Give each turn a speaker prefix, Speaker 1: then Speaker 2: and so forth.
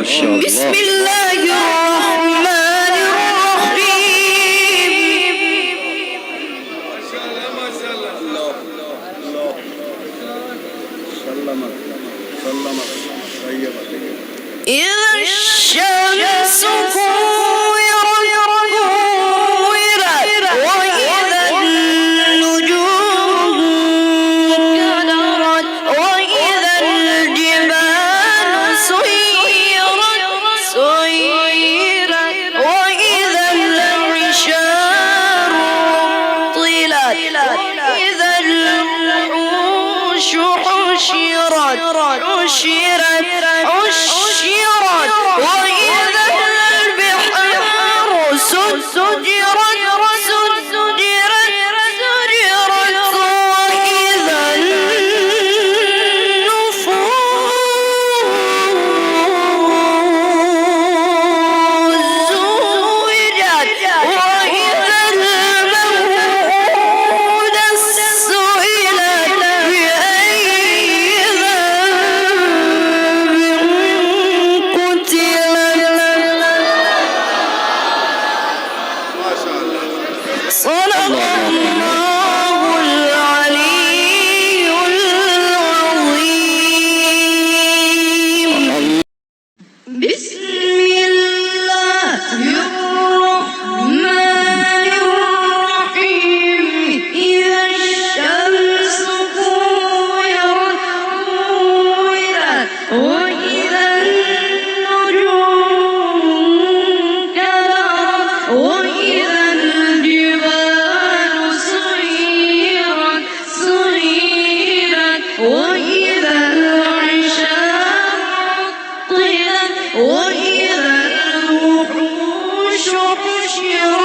Speaker 1: شاء الله.
Speaker 2: بسم الله الرحمن الرحيم. إذا الشمس كورت وإذا النجوم انكدرت وإذا الجبال سيرت وإذا العشار عطلت وإذا الوحوش حشرت وإذا البحار سجرت وإذا النفوس زوجت وإذا الموءودة سئلت بأي ذنب قتلت. صدق الله العلي العظيم. بسم الله الرحمن الرحيم. إذا الشمس كورت وإذا النجوم انكدرت وإذا الجبال سيرت وإذا العشار عطلت وإذا الوحوش حشرت